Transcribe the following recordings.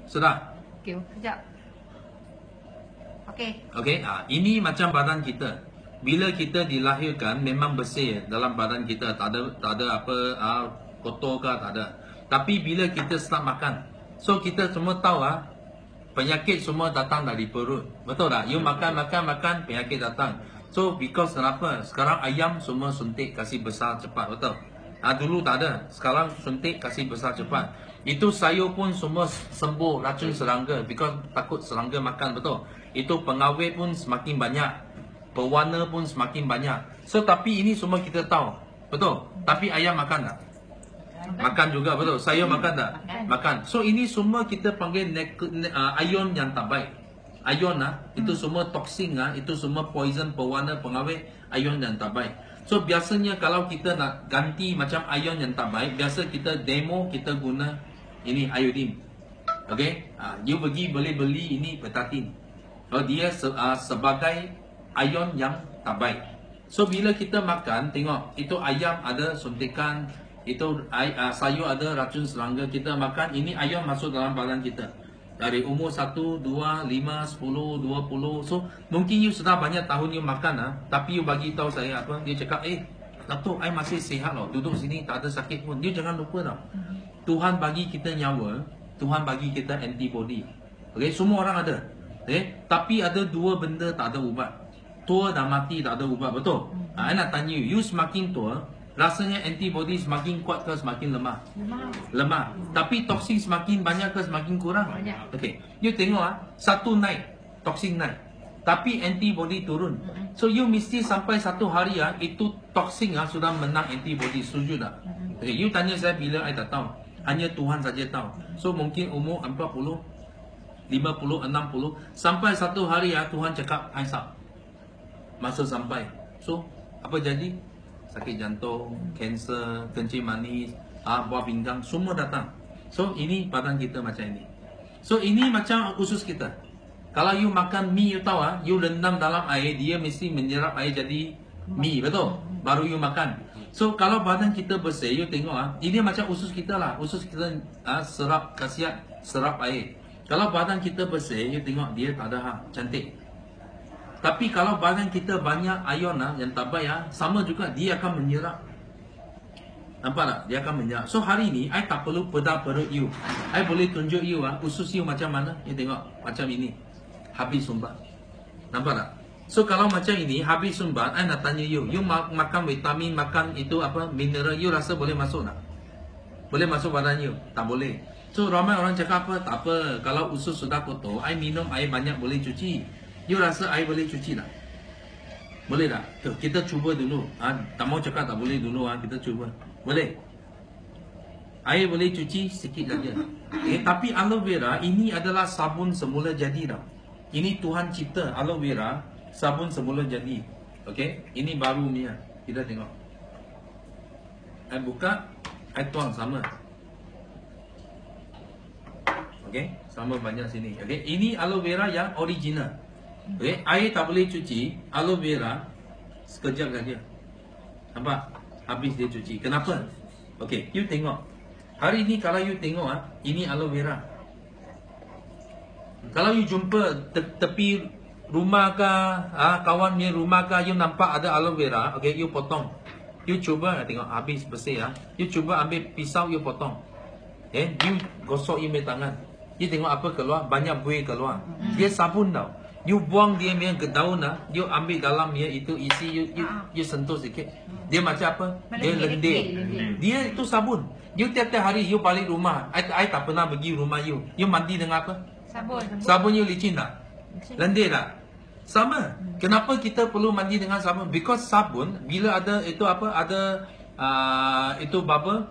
Sudah? Okay, sekejap. Okay. Okey, ini macam badan kita. Bila kita dilahirkan memang bersih dalam badan kita, tak ada apa kotor ke, tak ada. Tapi bila kita start makan, so kita semua tahu penyakit semua datang dari perut. Betul tak? You makan, penyakit datang. So because kenapa? Sekarang ayam semua suntik kasih besar cepat, betul? Dulu tak ada. Sekarang suntik kasih besar cepat. Itu sayur pun semua sembuh racun serangga because takut serangga makan, betul? Itu pengawet pun semakin banyak, pewarna pun semakin banyak. So tapi ini semua kita tahu, betul? Tapi ayam makan tak? Makan juga, betul? Sayur makan tak? Makan. So ini semua kita panggil ion yang tak baik. Ion itu semua toksin itu semua poison, pewarna, pengawet, ion yang tak baik. So biasanya kalau kita nak ganti macam ion yang tak baik, biasa kita demo kita guna ini iodine. Okay, you pergi boleh beli ini petatin. Dia sebagai ion yang tak baik. So bila kita makan, tengok itu ayam ada suntikan, itu sayur ada racun serangga, kita makan ini ion masuk dalam badan kita. Dari umur 1, 2, 5, 10, 20. So mungkin you sudah banyak tahun you makan tapi you bagi tahu saya apa? Dia cakap, Datuk, I masih sihat loh, duduk sini tak ada sakit pun. You jangan lupa tau, Tuhan bagi kita nyawa, Tuhan bagi kita antibody. Okay, semua orang ada. Okay? Tapi ada dua benda tak ada ubat. Tua dan mati tak ada ubat, betul? I nak tanya you semakin tua, rasanya antibody semakin kuat ke semakin lemah? Lemah. Tapi toksin semakin banyak ke semakin kurang? Banyak. Okay, you tengok satu naik, toksin naik, tapi antibody turun. So you mesti sampai satu hari itu toksin sudah menang antibody. Setuju tak? Okay, you tanya saya bila, I tak tahu. Hanya Tuhan saja tahu. So mungkin umur 40, 50, 60, sampai satu hari Tuhan cakap, I sap. Masa sampai. So apa jadi? Sakit jantung, kanser, kencing manis, buah pinggang, semua datang. So ini badan kita macam ini. So ini macam usus kita. Kalau you makan mie, you tahu you rendam dalam air, dia mesti menyerap air jadi mie, betul? Baru you makan. So kalau badan kita bersih, you tengok ini macam usus kita lah. Usus kita serap, khasiat serap air. Kalau badan kita bersih, you tengok dia tak ada cantik. Tapi kalau badan kita banyak ion yang tak baik sama juga dia akan menyerap. Nampak tak? Dia akan menyerap. So hari ni I tak perlu pedah perut you. I boleh tunjuk you usus you macam mana. You tengok macam ini. Habis sumbat. Nampak tak? So kalau macam ini habis sumbat, I nak tanya you makan vitamin, makan itu apa mineral, you rasa boleh masuk tak? Boleh masuk badan you? Tak boleh. So ramai orang cakap apa? Tak apa. Kalau usus sudah kotor, I minum air banyak boleh cuci. You rasa air boleh cuci tak? Boleh tak? Tuh, kita cuba dulu. Tak mau cakap tak boleh dulu. Kita cuba. Boleh? Air boleh cuci sikit saja. Tapi aloe vera ini adalah sabun semula jadi tau. Ini Tuhan cipta aloe vera, sabun semula jadi. Okay? Ini baru ni kita tengok. I buka, I tuang sama. Okay? Sama banyak sini. Okay? Ini aloe vera yang original. Okay, air tak boleh cuci, aloe vera sekejap saja. Nampak? Habis dia cuci. Kenapa? Okay, you tengok. Hari ni kalau you tengok ini aloe vera. Kalau you jumpa tepi rumah ke, kawan punya rumah ke, you nampak ada aloe vera, okay, you potong. You cuba tengok habis bersih You cuba ambil pisau, you potong. You gosok you punya tangan. You tengok apa keluar, banyak buih keluar. Dia sabun tau. You buang dia punya ke daun you ambil dalam itu isi, you sentuh sikit. Dia macam apa? Dia lendir. Dia itu sabun. You tiap-tiap hari you balik rumah, I tak pernah pergi rumah you. You mandi dengan apa? Sabun. Sabun you licin tak? Lendir tak? Sama. Kenapa kita perlu mandi dengan sabun? Because sabun bila ada itu apa? Ada itu bubble.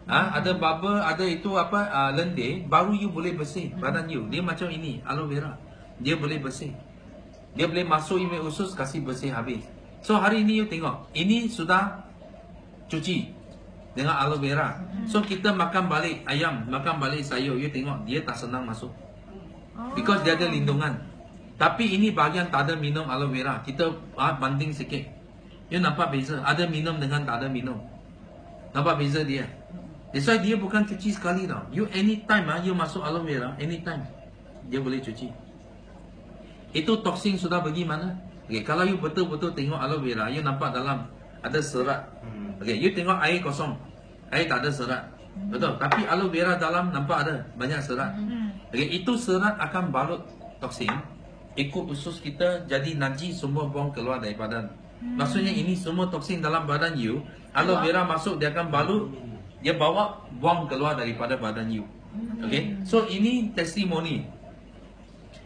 Ada bubble, ada itu apa? Lendir, baru you boleh bersih badan you. Dia macam ini, aloe vera. Dia boleh bersih. Dia boleh masuk email usus, kasih bersih habis. So hari ini you tengok, ini sudah cuci dengan aloe vera. So kita makan balik ayam, makan balik sayur, you tengok dia tak senang masuk. Because dia ada lindungan. Tapi ini bahagian tak ada minum aloe vera. Kita banding sikit. You nampak beza? Ada minum dengan tak ada minum. Nampak beza dia? That's why dia bukan cuci sekali tau. You anytime you masuk aloe vera, anytime dia boleh cuci. Itu toksin sudah pergi mana? Okay, kalau you betul-betul tengok aloe vera, you nampak dalam ada serat. Okay, you tengok air kosong, air tak ada serat. Betul. Tapi aloe vera dalam nampak ada banyak serat. Okay, itu serat akan balut toksin, ikut usus kita jadi najis, semua buang keluar dari badan. Maksudnya ini semua toksin dalam badan you, aloe vera masuk dia akan balut, dia bawa buang keluar daripada badan you. Okay, so ini testimoni.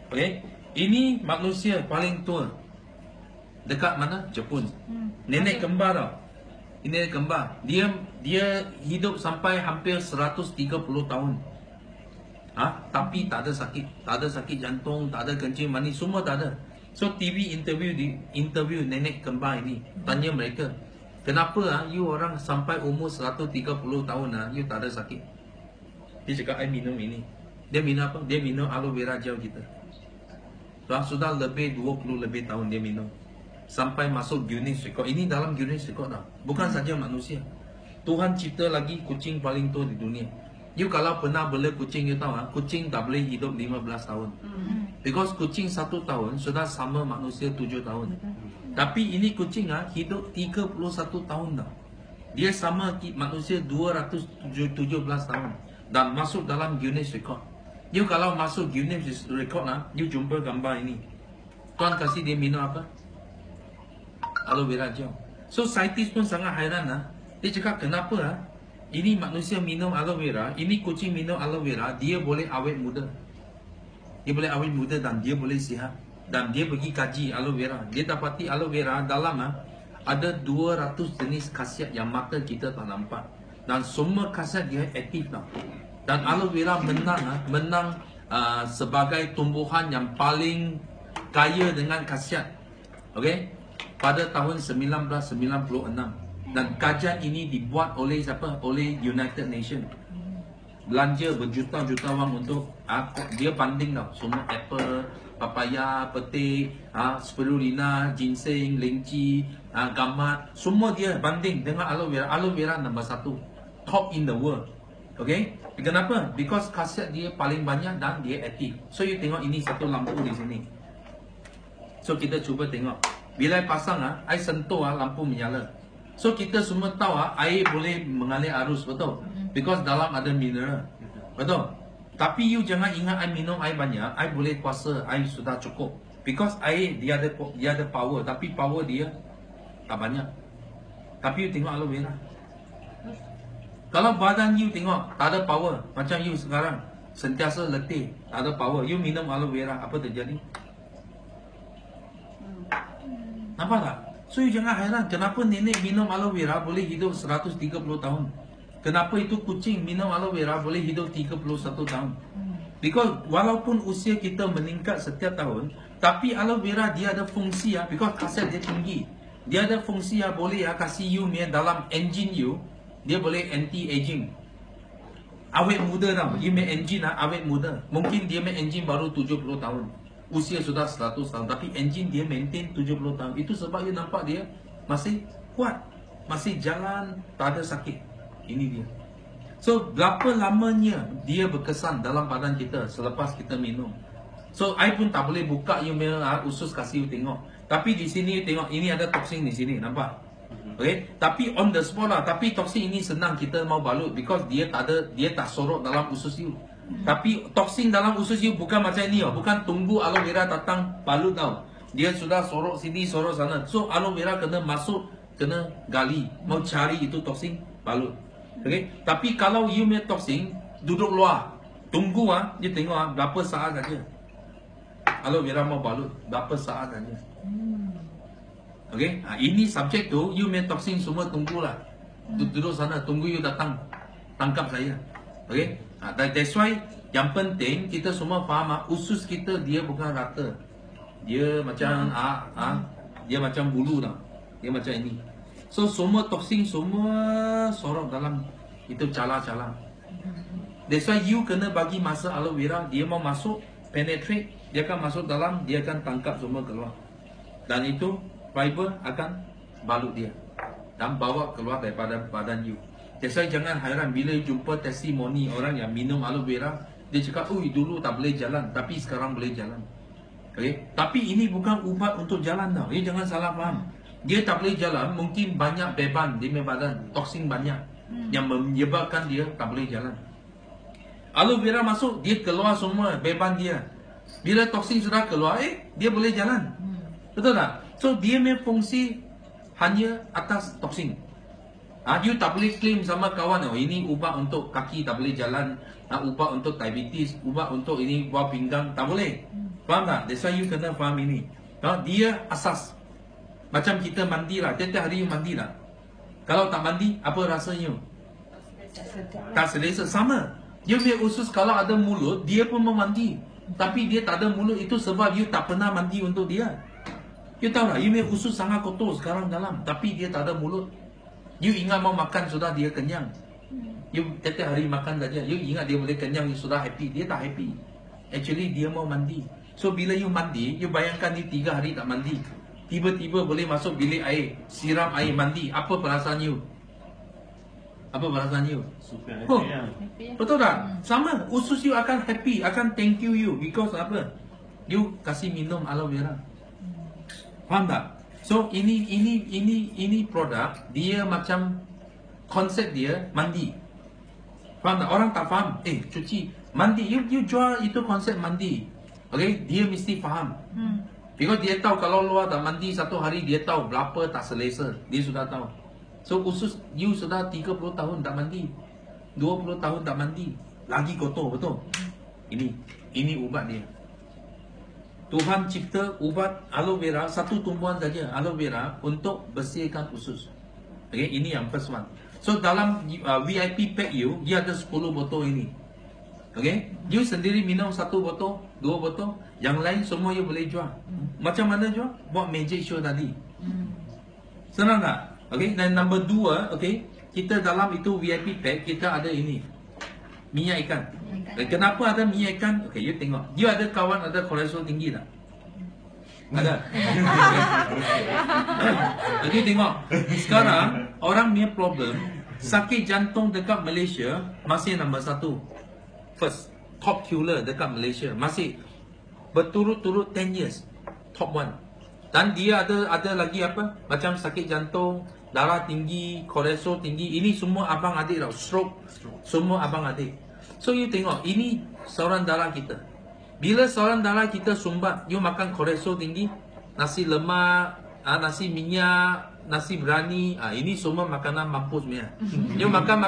Okay, ini manusia paling tua dekat mana? Jepun. Nenek kembar tau. Ini nenek kembar. Dia hidup sampai hampir 130 tahun. Tapi tak ada sakit, tak ada sakit jantung, tak ada kencing manis, semua tak ada. So TV interview nenek kembar ini, tanya mereka, kenapa you orang sampai umur 130 tahun you tak ada sakit? Dia cakap, I minum ini. Dia minum apa? Dia minum aloe vera gel kita. Sudah lebih 20 lebih tahun dia minum. Sampai masuk Guinness Record. Ini dalam Guinness Record tau. Bukan saja manusia. Tuhan cipta lagi kucing paling tua di dunia. You kalau pernah bela kucing, you tahu kucing tak boleh hidup 15 tahun. Because kucing 1 tahun sudah sama manusia 7 tahun. Tapi ini kucing hidup 31 tahun dah. Dia sama manusia 217 tahun. Dan masuk dalam Guinness Record. You kalau masuk Guinness Record you jumpa gambar ini. Tuan kasih dia minum apa? Aloe vera gel. So saintis pun sangat hairan Dia cakap kenapa ini manusia minum aloe vera, ini kucing minum aloe vera, dia boleh awet muda. Dia boleh awet muda dan dia boleh sihat. Dan dia pergi kaji aloe vera. Dia dapati aloe vera dalam ada 200 jenis khasiat yang mata kita tak nampak. Dan semua khasiat dia aktif tau. Dan aloe vera menang sebagai tumbuhan yang paling kaya dengan khasiat. Okay? Pada tahun 1996. Dan kajian ini dibuat oleh siapa? Oleh United Nations. Belanja berjuta-juta wang untuk dia banding tau. Semua apple, papaya, petik, spirulina, ginseng, lengci, gamat, semua dia banding dengan aloe vera. Aloe vera nombor 1, top in the world. Okay? Kenapa? Because khasiat dia paling banyak dan dia aktif. So you tengok ini satu lampu di sini. So kita cuba tengok. Bila pasang I sentuh lampu menyala. So kita semua tahu air boleh mengalir arus, betul? Because dalam ada mineral. Betul? Tapi you jangan ingat I minum air banyak, I boleh puasa, I sudah cukup. Because air dia ada power, tapi power dia tak banyak. Tapi you tengok aloe vera. Kalau badan you tengok tak ada power, macam you sekarang sentiasa letih, tak ada power, you minum aloe vera, apa terjadi? Nampak tak? So you jangan hairan kenapa nenek minum aloe vera boleh hidup 130 tahun. Kenapa itu kucing minum aloe vera boleh hidup 31 tahun. Because walaupun usia kita meningkat setiap tahun, tapi aloe vera dia ada fungsi because khasiat dia tinggi. Dia ada fungsi boleh kasih you dalam engine you, dia boleh anti-aging. Awet muda tau. You main engine awet muda. Mungkin dia main engine baru 70 tahun. Usia sudah 100 tahun, tapi engine dia maintain 70 tahun. Itu sebab you nampak dia masih kuat, masih jalan, tak ada sakit. Ini dia. So berapa lamanya dia berkesan dalam badan kita selepas kita minum. So I pun tak boleh buka you usus kasih you tengok. Tapi di sini you tengok ini ada toksin di sini, nampak? Okay? Tapi on the spot tapi toksin ini senang kita mau balut because dia tak sorok dalam usus you. Tapi toksin dalam usus you bukan macam ni bukan tunggu aloe vera datang balut tau. Dia sudah sorok sini, sorok sana. So aloe vera kena masuk, kena gali, mau cari itu toksin balut. Okay? Tapi kalau you punya toksin duduk luar, tunggu dia tengok berapa saat saja. Aloe vera mau balut berapa saat saja. Okay? Ini subjek tu you punya toksin semua tunggulah. Duduk sana, tunggu you datang tangkap saya. Okay? That's why yang penting kita semua faham usus kita dia bukan rata. Dia macam dia macam bulu tau. Dia macam ini. So semua toksin semua sorok dalam itu cala-cala. That's why you kena bagi masa aloe vera, dia mau masuk penetrate, dia akan masuk dalam, dia akan tangkap semua keluar. Dan itu fiber akan balut dia dan bawa keluar daripada badan you. That's why jangan hairan bila jumpa testimoni orang yang minum aloe vera, dia cakap, "Ui, dulu tak boleh jalan, tapi sekarang boleh jalan." Okay? Tapi ini bukan ubat untuk jalan tau. Jangan salah faham. Dia tak boleh jalan, mungkin banyak beban di badan, toksin banyak yang menyebabkan dia tak boleh jalan. Aloe vera masuk, dia keluar semua beban dia. Bila toksin sudah keluar, dia boleh jalan. Betul tak? So dia punya fungsi hanya atas toksin. You tak boleh claim sama kawan, oh ini ubat untuk kaki tak boleh jalan, ubat untuk diabetes, ubat untuk ini buah pinggang, tak boleh. Faham tak? That's why you kena faham ini. Dia asas. Macam kita mandi lah, tiap-tiap hari you mandi lah. Kalau tak mandi, apa rasanya? Tak selesa. Sama. You punya usus kalau ada mulut, dia pun mau mandi. Tapi dia tak ada mulut, itu sebab you tak pernah mandi untuk dia. You tahu tak? You punya usus sangat kotor sekarang dalam, tapi dia tak ada mulut. You ingat mau makan, sudah dia kenyang. You tiap-tiap hari makan saja, you ingat dia boleh kenyang, you sudah happy. Dia tak happy. Actually dia mau mandi. So bila you mandi, you bayangkan you 3 hari tak mandi, tiba-tiba boleh masuk bilik air, siram air mandi, apa perasaan you? Apa perasaan you? Suka Oh, happy. betul tak? Sama, usus you akan happy, akan thank you because apa? You kasih minum aloe vera. Faham tak? So ini produk dia macam konsep dia mandi. Faham tak? Orang tak faham. Cuci mandi, you jual itu konsep mandi. Okay, dia mesti faham. Because dia tahu kalau luar tak mandi 1 hari, dia tahu berapa tak selesa. Dia sudah tahu. So usus you sudah 30 tahun tak mandi, 20 tahun tak mandi, lagi kotor, betul? Ini ubat dia. Tuhan cipta ubat aloe vera, satu tumbuhan saja aloe vera untuk bersihkan usus. Okay, ini yang first one. So dalam VIP pack you, dia ada 10 botol ini. Okay, you sendiri minum 1 botol, 2 botol, yang lain semua you boleh jual. Macam mana jual? Buat magic show tadi. Senang tak? Okay, dan number 2, okay, kita dalam itu VIP pack, kita ada ini, minyak ikan. Kenapa ada minyak ikan? Okay, you tengok. You ada kawan ada kolesterol tinggi tak? Ada. Jadi tengok. Sekarang orang punya problem, sakit jantung dekat Malaysia masih nombor 1. First, top killer dekat Malaysia masih berturut-turut 10 years top 1. Dan dia ada lagi apa? Macam sakit jantung, darah tinggi, kolesterol tinggi. Ini semua abang adik tau. Stroke. Semua abang adik. So you tengok, ini saluran darah kita. Bila saluran darah kita sumbat, you makan kolesterol tinggi, nasi lemak, nasi minyak, nasi berani, ini semua makanan mampus punya. You makan,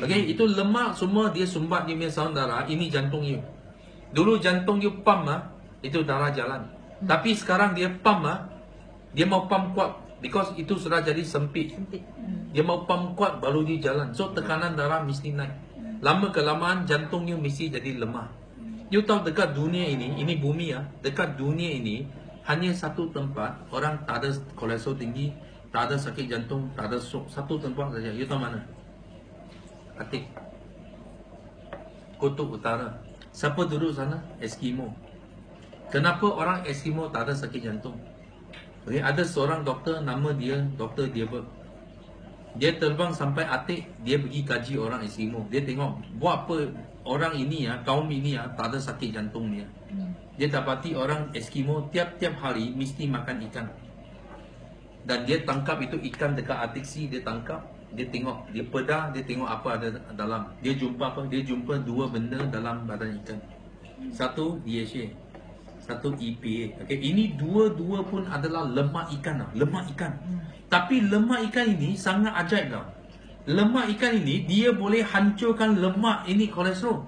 okay, itu lemak semua dia sumbat dia punya saluran darah. Ini jantung you. Dulu jantung you pump, itu darah jalan. Tapi sekarang dia pump, dia mau pump kuat, because itu sudah jadi sempit. Dia mau pump kuat baru dia jalan. So tekanan darah mesti naik. Lama kelamaan jantung you mesti jadi lemah. You tahu dekat dunia ini bumi dekat dunia ini hanya satu tempat orang tak ada kolesterol tinggi, tak ada sakit jantung, tak ada stroke. Satu tempat saja. You tahu mana? Arctic, Kutub Utara. Siapa duduk sana? Eskimo. Kenapa orang Eskimo tak ada sakit jantung? Okay, ada seorang doktor, nama dia Dr. Diabet. Dia terbang sampai Arctic, dia pergi kaji orang Eskimo. Dia tengok buat apa orang ini kaum ini tak ada sakit jantung dia. Dia dapati orang Eskimo tiap-tiap hari mesti makan ikan. Dan dia tangkap itu ikan dekat Arctic Sea, dia tangkap, dia tengok, dia pedah, dia tengok apa ada dalam. Dia jumpa apa? Dia jumpa 2 benda dalam badan ikan. Satu DHA, satu EPA. Okay, ini dua-dua pun adalah lemak ikan lemak ikan. Tapi lemak ikan ini sangat ajaib tau. Lemak ikan ini dia boleh hancurkan lemak ini kolesterol.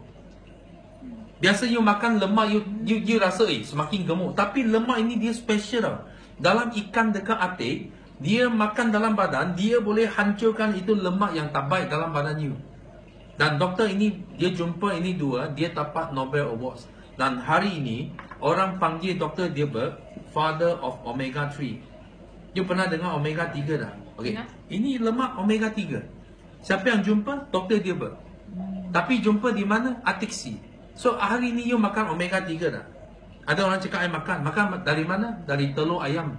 Biasa you makan lemak you rasa semakin gemuk, tapi lemak ini dia special tau. Dalam ikan dekat Arctic, dia makan dalam badan, dia boleh hancurkan itu lemak yang tak baik dalam badan you. Dan doktor ini dia jumpa ini 2, dia dapat Nobel Awards. Dan hari ini orang panggil Dr. Diabet Father of Omega 3. You pernah dengar Omega 3 dah? Okay. Ini lemak Omega 3. Siapa yang jumpa? Dr. Diabet. Tapi jumpa di mana? Arctic Sea. So hari ini you makan Omega 3 dah. Ada orang cakap makan dari mana? Dari telur ayam,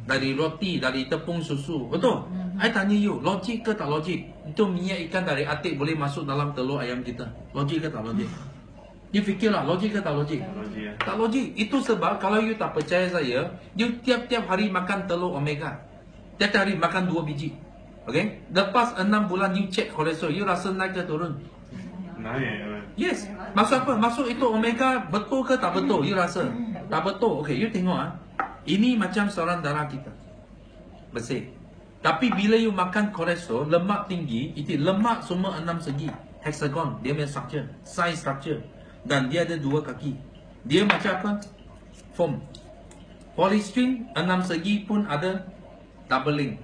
dari roti, dari tepung susu. Betul? I tanya you, logik ke tak logik? Itu minyak ikan dari atik boleh masuk dalam telur ayam kita. Logik ke tak logik? You fikirlah, logik ke tak logik? Tak logik. Itu sebab kalau you tak percaya saya, you tiap-tiap hari makan telur omega. Tiap-tiap hari makan 2 biji. Okay? Lepas 6 bulan you check kolesterol, you rasa naik ke turun? Naik. Yes. Maksud apa? Maksud itu omega betul ke tak betul? You rasa? Tak betul. Okay, you tengok ah. Ini macam saluran darah kita. Bersih. Tapi bila you makan kolesterol, lemak tinggi, itu lemak semua 6 segi. Hexagon, dia punya structure, size structure. Dan dia ada 2 kaki. Dia macam apa? Foam. Polystyrene 6 segi pun ada doubling.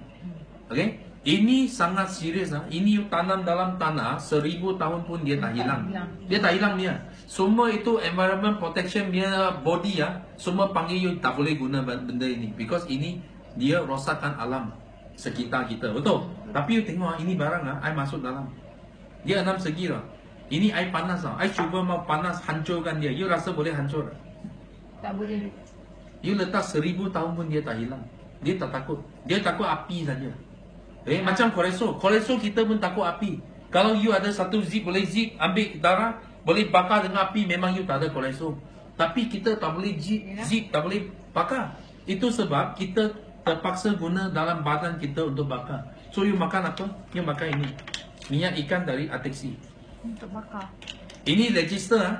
Okay? Ini sangat serius lah. Ini you tanam dalam tanah 1000 tahun pun dia tak hilang. Dia tak hilang dia. Semua itu environment protection dia body ya. Semua panggil you tak boleh guna benda ini. Because ini dia rosakkan alam sekitar kita. Betul? Tapi you tengok ini barang lah. I masuk dalam. Dia 6 segi lah. Ini I panas lah. I cuba mau panas hancurkan dia. You rasa boleh hancur? Tak boleh. You letak 1000 tahun pun dia tak hilang. Dia tak takut. Dia takut api saja. Macam kolesterol. Kolesterol kita pun takut api. Kalau you ada satu zip, boleh zip, ambil darah, boleh bakar dengan api, memang you tak ada kolesterol. Tapi kita tak boleh zip, tak boleh bakar. Itu sebab kita terpaksa guna dalam badan kita untuk bakar. So you makan apa? You makan ini. Minyak ikan dari Arctic Sea. Untuk bakar. Ini register ah.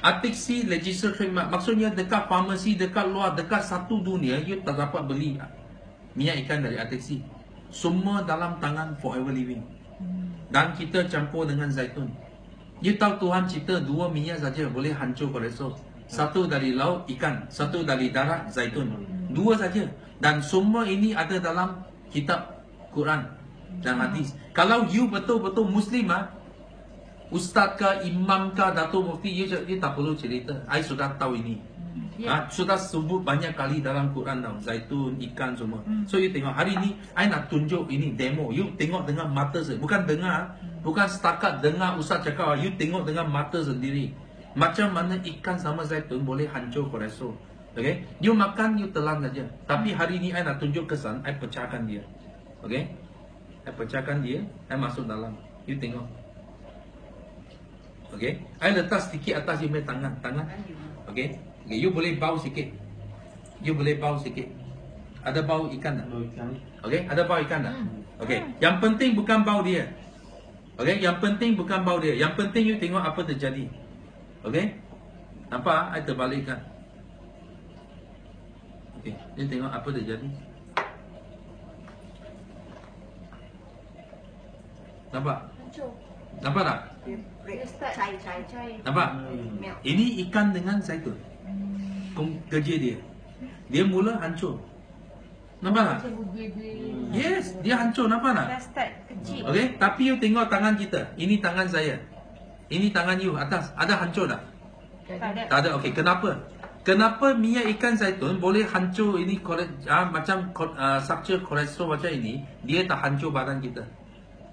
Arctic Sea register trademark. Maksudnya dekat farmasi, dekat luar, dekat satu dunia, you tak dapat beli minyak ikan dari Arctic Sea. Semua dalam tangan Forever Living. Dan kita campur dengan zaitun. You tahu Tuhan cipta 2 minyak saja boleh hancur kolesterol. Satu dari laut ikan, satu dari darat zaitun. 2 saja. Dan semua ini ada dalam kitab Quran dan hadis. Kalau you betul-betul Muslim ustaz ke, imam ke, Datuk Mufti, you tak perlu cerita. I sudah tahu ini. Sudah sebut banyak kali dalam Quran tau. Zaitun, ikan semua. So you tengok hari ni I nak tunjuk ini demo. You tengok dengan mata sendiri. Bukan dengar. Bukan setakat dengar ustaz cakap. You tengok dengan mata sendiri. Macam mana ikan sama zaitun boleh hancur kolesterol. Okay? You makan, you telan saja. Tapi hari ni I nak tunjuk kesan, I pecahkan dia. Okay? I pecahkan dia, I masuk dalam. You tengok. Okay? I letak sedikit atas you punya tangan. Okay? Okay, you boleh bau sikit. You boleh bau sikit. Ada bau ikan tak? Okay, ada bau ikan tak? Okay, yang penting bukan bau dia. Okay, yang penting bukan bau dia. Yang penting you tengok apa terjadi. Okay, nampak? I terbalikkan. Okay, you tengok apa terjadi. Nampak? Nampak tak? Nampak? Ini ikan dengan zaitun. Kerja dia. Dia mula hancur. Nampak tak? Yes, dia hancur. Nampak tak? Okay, tapi you tengok tangan kita. Ini tangan saya. Ini tangan you atas. Ada hancur tak? Tak ada. Okay, kenapa? Kenapa minyak ikan zaitun boleh hancur ini macam structure kolesterol macam ini, dia tak hancur badan kita.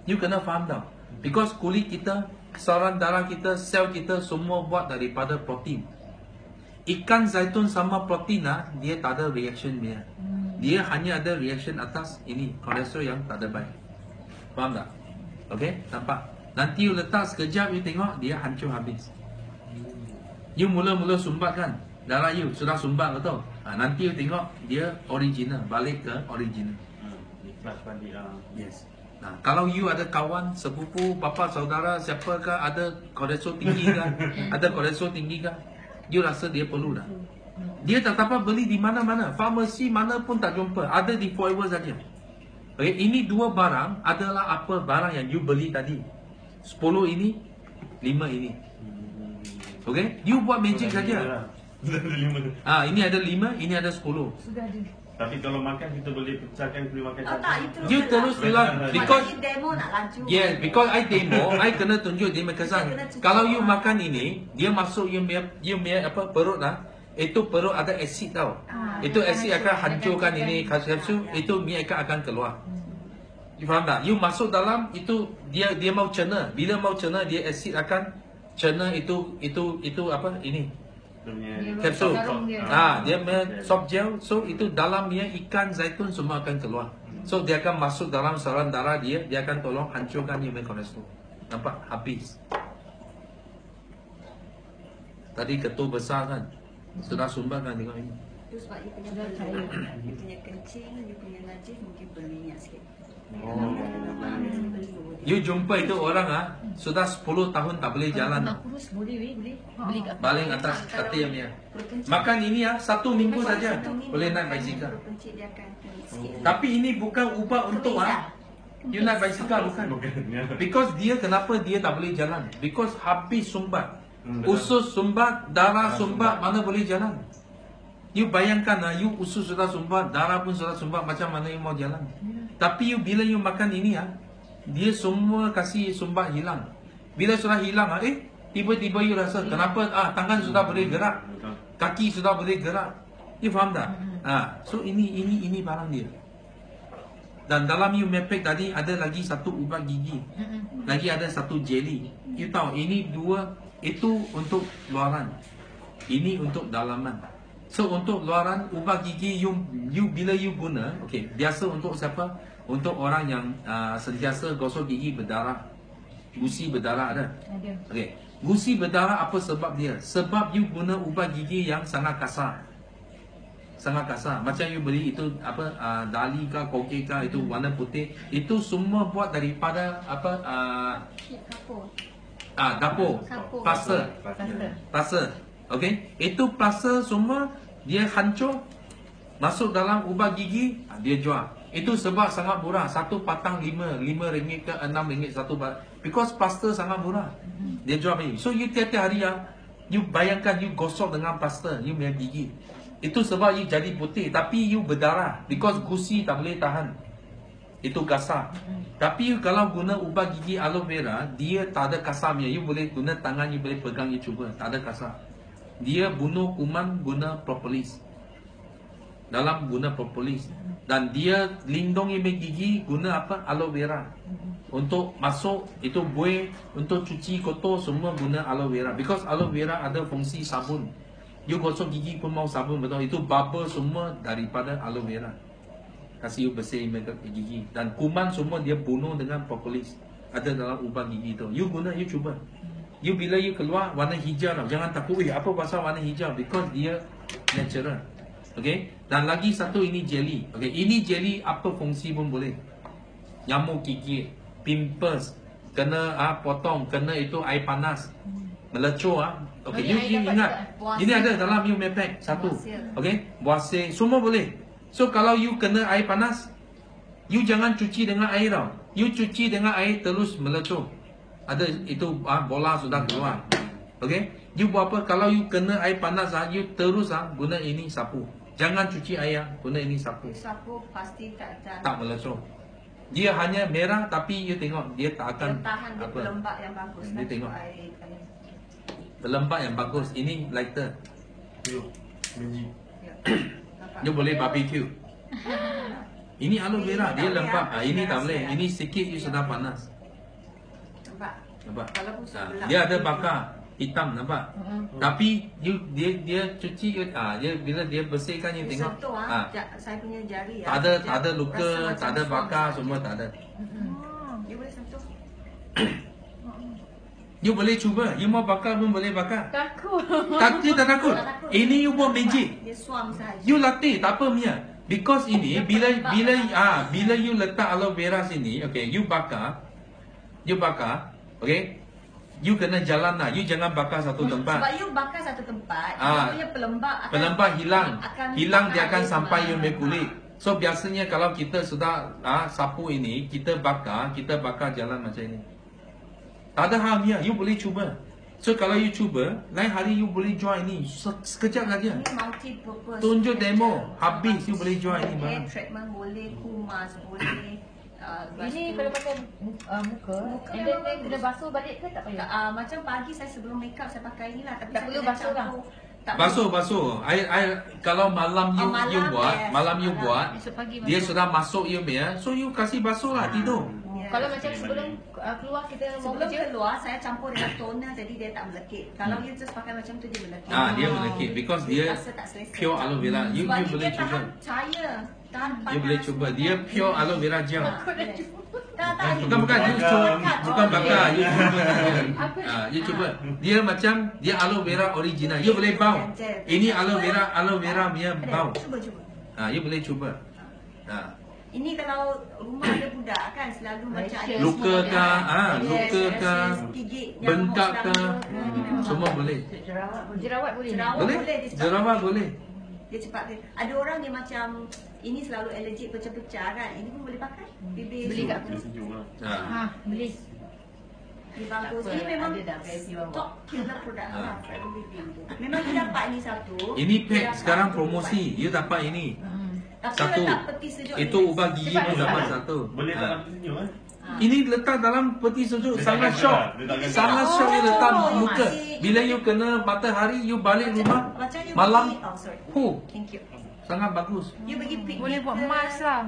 You kena faham tau. Because kulit kita, saluran darah kita, sel kita semua buat daripada protein. Ikan zaitun sama protein dia tak ada reaction dia. Dia hanya ada reaction atas ini kolesterol yang tak ada baik. Faham tak? Okay, nampak? Nanti you letak sekejap, you tengok dia hancur habis. You mula-mula sumbat kan? Darah you sudah sumbat betul? Nanti you tengok dia original, balik ke original. Yes. Nah, kalau you ada kawan, sepupu, bapa, saudara, siapakah ada kolesterol tinggi kan? Ada kolesterol tinggi kan? You rasa dia perlu dah. Dia tak dapat beli di mana-mana. Farmasi mana pun tak jumpa. Ada di Forever saja. Okay, ini 2 barang adalah apa barang yang you beli tadi. 10 ini, 5 ini. Okay, you buat magic saja. Ini ada 5, ini ada 10. Sudah ada. Tapi kalau makan kita boleh pecahkan, boleh makan. You terus bilang because demo nak laju. yes, because I demo, I kena tunjuk dia kesan. Kalau you makan ini, dia masuk you punya apa perut lah. Itu perut ada asid tau. Itu asid akan hancurkan ini kapsul. Itu minyak ikan akan keluar. You faham tak? You masuk dalam itu dia mau cerna. Bila mau cerna dia asid akan cerna itu apa ini? Kapsul. Dia soft gel. So itu dalamnya ikan zaitun semua akan keluar. So dia akan masuk dalam saluran darah dia akan tolong hancurkan you punya kolesterol. Nampak? Habis. Tadi ketua besar kan, sudah sumbat kan, tengok ini. Itu sebab you punya beli, you punya kencing, you punya najis mungkin berminyak sikit. You jumpa itu orang sudah 10 tahun tak boleh jalan. Nak kurus boleh weh, boleh. Beli kat Baling atas katil dia. Makan ini 1 minggu saja boleh naik basikal. Kencing dia akan sikit. Tapi ini bukan ubat untuk you naik basikal bukan. Because dia kenapa dia tak boleh jalan? Because habis sumbat. Usus sumbat, darah sumbat, mana boleh jalan? You bayangkan you usus sudah sumbat, darah pun sudah sumbat, macam mana you mau jalan? Tapi you bila you makan ini dia semua kasih sumbat hilang. Bila sudah hilang tiba-tiba you rasa kenapa tangan sudah boleh gerak, kaki sudah boleh gerak. You faham tak? So ini barang dia. Dan dalam you mepek tadi ada lagi satu ubat gigi. Lagi ada satu jelly. You tahu ini dua itu untuk luaran. Ini untuk dalaman. So untuk luaran ubat gigi you bila you guna, biasa untuk siapa? Untuk orang yang sentiasa gosok gigi berdarah. Gusi berdarah ada. ada. Gusi berdarah apa sebab dia? Sebab you guna ubat gigi yang sangat kasar. Sangat kasar. Macam you beli itu dali kah, koke kah, itu warna putih. Itu semua buat daripada dapur. Plaster. Plaster. Itu plaster semua dia hancur masuk dalam ubat gigi, dia jual. Itu sebab sangat murah. Satu patang RM5 ke RM6 satu bat. Because plaster sangat murah. Dia jual ni. So you tiap-tiap hari you bayangkan you gosok dengan plaster you punya gigi. Itu sebab you jadi putih tapi you berdarah because gusi tak boleh tahan. Itu kasar. Tapi you kalau guna ubat gigi aloe vera, dia tak ada kasarnya. You boleh guna tangan, you boleh pegang, you cuba. Tak ada kasar. Dia bunuh kuman guna propolis. Dalam guna propolis. Dan dia lindungi gigi guna aloe vera. Untuk masuk itu buih, untuk cuci kotor semua guna aloe vera. Because aloe vera ada fungsi sabun. You gosok gigi pun mau sabun betul. Itu bubble semua daripada aloe vera. Kasih you bersih gigi. Dan kuman semua dia bunuh dengan propolis. Ada dalam ubat gigi tu. You guna, you cuba. You bila you keluar warna hijau tau. Jangan takut, apa pasal warna hijau? Because dia natural. Dan lagi satu ini jelly. Ini jelly apa fungsi pun boleh. Nyamuk gigit, pimples, kena potong, kena itu air panas, melecur you ingat. Ini ada dalam you mepek satu. Buasir, semua boleh. So kalau you kena air panas, you jangan cuci dengan air tau. You cuci dengan air terus melecur. Ada itu bola sudah keluar. You buat apa? Kalau you kena air panas you terus guna ini sapu. Jangan cuci air, guna ini sapu. Sapu pasti tak melecur. Dia hanya merah tapi you tengok dia tak akan dia tahan, dia pelembab yang bagus. Dia tengok pelembab yang bagus. Ini lighter. You boleh barbecue. Ini aloe vera, dia lembab. Ini tak boleh. Ini sikit you sudah panas. Nampak? Dia ada bakar hitam, nampak? Tapi dia cuci dia bila dia bersihkan you tengok. Saya punya jari tak ada luka, tak ada bakar, semua tak ada. You boleh sentuh. You boleh cuba. You mau bakar pun boleh bakar. Takut. Tak takut. Ini you buat magic. Dia suam sahaja. You latih tak apa Mia. Because ini bila you letak aloe vera sini, you bakar, you kena jalan lah. You jangan bakar satu tempat. Sebab you bakar satu tempat, dia punya pelembab hilang dia akan sampai you punya kulit. So biasanya kalau kita sudah sapu ini, kita bakar jalan macam ini. Tak ada hal Mia, you boleh cuba. So kalau you cuba, lain hari you boleh jual ini sekejap saja. Ini multi purpose. Tunjuk demo, habis you boleh jual ini Hair barang. treatment boleh, kumas boleh. Ini kalau pakai muka, and then kena basuh balik ke tak payah? Macam pagi saya sebelum make up saya pakai inilah, tapi Tak saya perlu kena basuh lah. campur. Tak Basuh. Air kalau malam you malam buat, best. malam you buat, Esok pagi dia sudah masuk you punya. So you kasih basuh lah tidur. Ya. Kalau macam sebelum keluar kita mau Sebelum kerja, keluar, saya campur dengan toner, jadi dia tak melekit. Kalau you just pakai macam tu, dia melekit. Dia melekit because dia Rasa tak selesa. pure aloe vera. You Sebab ni boleh dia cuba. tahan cahaya, tahan panas. You boleh cuba. Dia pure aloe vera gel. Tak, Bukan you cuba, bukan bakar. You cuba. Apa? You cuba. Dia macam dia aloe vera original. You boleh bau. Ini aloe vera punya bau. Cuba. You boleh cuba. Ini kalau rumah ada budak kan, selalu macam ada Luka kah, luka kah, bengkak kah, semua boleh. jerawat boleh. Boleh? Jerawat boleh. Dia cepat dia. Ada orang dia macam ini selalu allergic pecah-pecah kan. Ini pun boleh pakai. Bibir Beli kat tu. Sejuk lah. Beli. Dia bagus. Tak apa, Ini memang ada dah VIP bawa. top killer produk lah. Memang you dapat ni satu. Ini You pack dapat sekarang satu, promosi. You dapat ini. Tapi Satu. letak peti sejuk Itu ni. ubah gigi pun dapat satu. Boleh tak dapat sejuk kan? Ini letak dalam peti sejuk. Dia Sangat tak shock. kena, dia tak kena. Sangat shock you letak Oh, muka. masih- Bila you kena matahari, you balik rumah Macam you malam. pergi- oh sorry. Thank you. Sangat bagus. You pergi piknik Boleh buat ke- mask lah.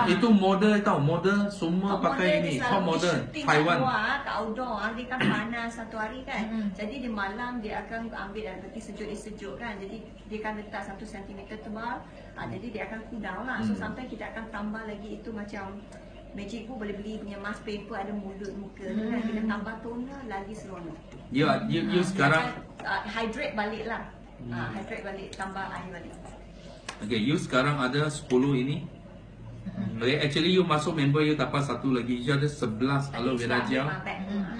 Itu model tau. Model semua Top pakai model ini. dia Top selalu model. pergi syuting kat Taiwan. luar, kat outdoor, dia kan panas satu hari kan. Jadi di malam dia akan ambil dari peti sejuk, dia sejuk kan. Jadi dia akan letak 1 cm tebal. Jadi dia akan cool down lah. So sometimes kita akan tambah lagi itu macam Magic pun boleh beli punya mask paper ada mulut muka tu kan. Kita tambah toner lagi seronok. You sekarang Hydrate balik lah. Hydrate balik, tambah air balik. Okay, you sekarang ada 10 ini. Okay, actually you masuk member you dapat satu lagi. You ada 11 aloe vera gel.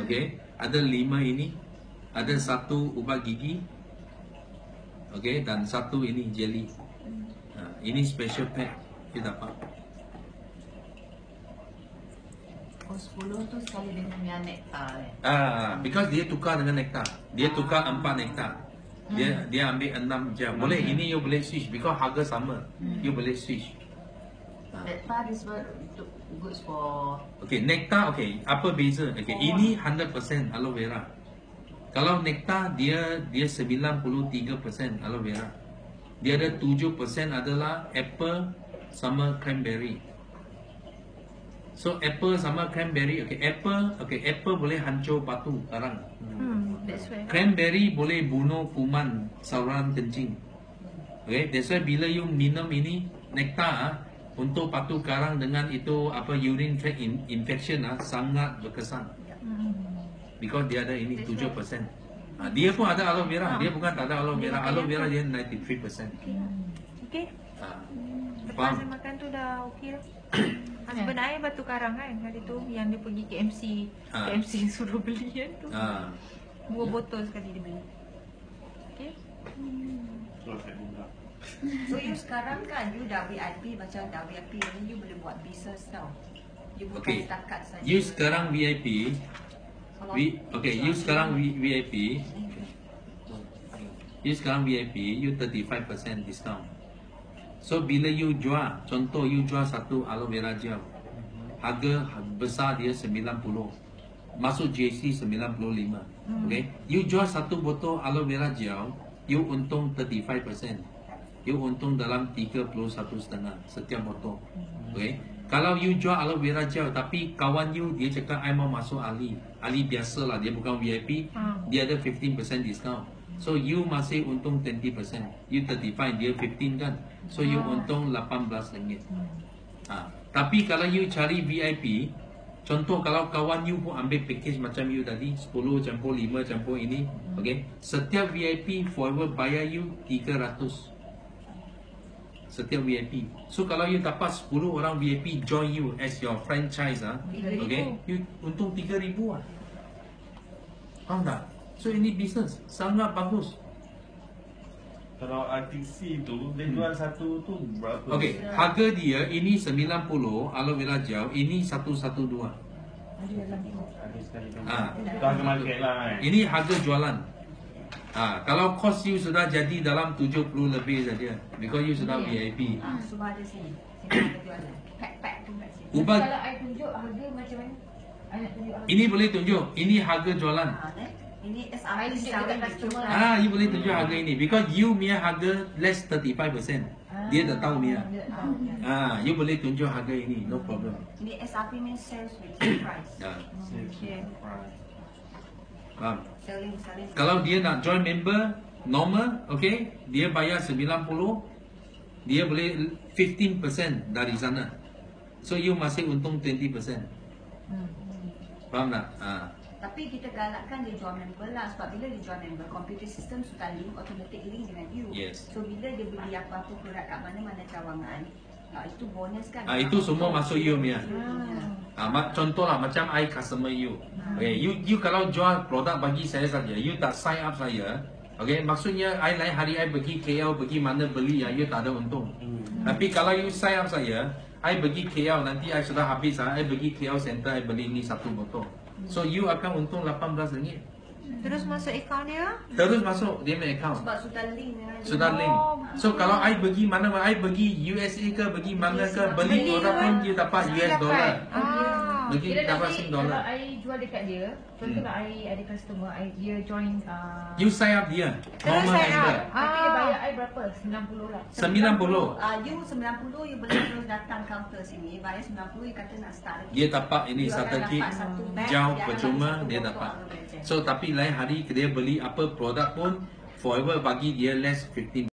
Okay, ada 5 ini. Ada satu ubah gigi. Okay, dan satu ini jelly. Ini special pack you dapat. Oh 10 tu sekali dengan nektar Because dia tukar dengan nektar. Dia tukar 4 nektar. Dia ambil 6 je. Boleh, ini you boleh switch because harga sama. You boleh switch. Nektar is good for Okay, nektar apa beza? Okay, ini 100% aloe vera. Kalau nektar dia 93% aloe vera. Dia ada 7% adalah apple sama cranberry. So apple sama cranberry, apple boleh hancur batu karang. that's why. Cranberry boleh bunuh kuman saluran kencing. Okay, that's why bila you minum ini nektar untuk batu karang dengan itu urine tract infection sangat berkesan. Because dia ada ini 7%. Dia pun ada aloe vera, dia bukan tak ada aloe vera. Aloe vera dia 93%. Okey. Lepas Faham? saya makan tu dah okey lah. Husband I batu karang kan hari tu yang dia pergi KMC. KMC suruh beli kan tu. 2 botol sekali dia beli. Okey. So saya buka. So you sekarang kan you dah VIP macam dah VIP ni you boleh buat business tau. You bukan Okay, setakat saja. you sekarang VIP. You sekarang VIP. You sekarang VIP, you 35% discount. So bila you jual, contoh you jual satu aloe vera gel, harga besar dia 90, masuk GST 95. Okay, you jual satu botol aloe vera gel, you untung 35%. You untung dalam 31.5 setiap botol. Okay, kalau you jual aloe vera gel tapi kawan you dia cakap I mau masuk Ali biasa lah, dia bukan VIP, dia ada 15% discount. So you masih untung 20%. You 35, dia 15 kan. So you untung RM18. Tapi kalau you cari VIP, contoh kalau kawan you pun ambil package macam you tadi 10 campur 5 campur ini, okay, setiap VIP forever bayar you 300. Setiap VIP. So kalau you dapat 10 orang VIP join you as your franchise, okay, you untung 3,000 lah. Faham tak? So ini bisnes sangat bagus. Kalau RTC tu dia jual satu tu berapa? Okay, harga dia ini 90 aloe vera gel, ini 112. Ada sekali tu. Itu harga market lah kan. Ini harga jualan. Kalau cost you sudah jadi dalam 70 lebih saja, because you sudah VIP. Semua ada sini. Sini ada jualan. Pack tu kat sini. Ubah Kalau I tunjuk harga macam mana? I nak tunjuk harga. ini boleh tunjuk, ini harga jualan. Ini I SRP tunjuk selling dekat customer. You boleh tunjuk harga ini because you punya harga less 35%. Dia dah tahu ni. Dia tak tahu. You boleh tunjuk harga ini, no problem. Ini SRP means sales retail price. Okay. Faham? Selling. Kalau dia nak join member normal, okay, dia bayar 90, dia boleh 15% dari sana. So you masih untung 20%. Faham tak? Tapi kita galakkan dia jual member lah. Sebab bila dia jual member, computer system sudah link, automatic link dengan you. Yes. So bila dia beli apa-apa produk kat mana-mana cawangan, itu bonus kan. Itu semua masuk you punya. Contoh lah macam I customer you. Okay, you kalau jual produk bagi saya saja, you tak sign up saya. Okay, maksudnya I lain hari I pergi KL, pergi mana beli, you tak ada untung. Tapi kalau you sign up saya, I pergi KL, nanti I sudah habis, I pergi KL Center, I beli ni 1 botol. So you akan untung RM18. Terus masuk akaun dia? Terus masuk dia punya account. Sebab sudah link dengan dia. Sudah link. So kalau I pergi mana, I pergi USA ke, pergi mana ke, beli produk pun dia dapat US dollar. Bagi Kira dapat nanti $10. kalau I jual dekat dia, contohlah I ada customer, dia join You sign up dia. Terus Normal sign member. up. tapi dia bayar I berapa? 90 lah. 90. You 90, you boleh terus datang counter sini. Bayar 90, you kata nak start lagi. Dia dapat ini You satu akan kit dapat satu bag, jauh dia akan percuma bagi satu dia botol dapat. Aloe Vera Gel. So tapi lain hari dia beli apa produk pun forever bagi dia less 15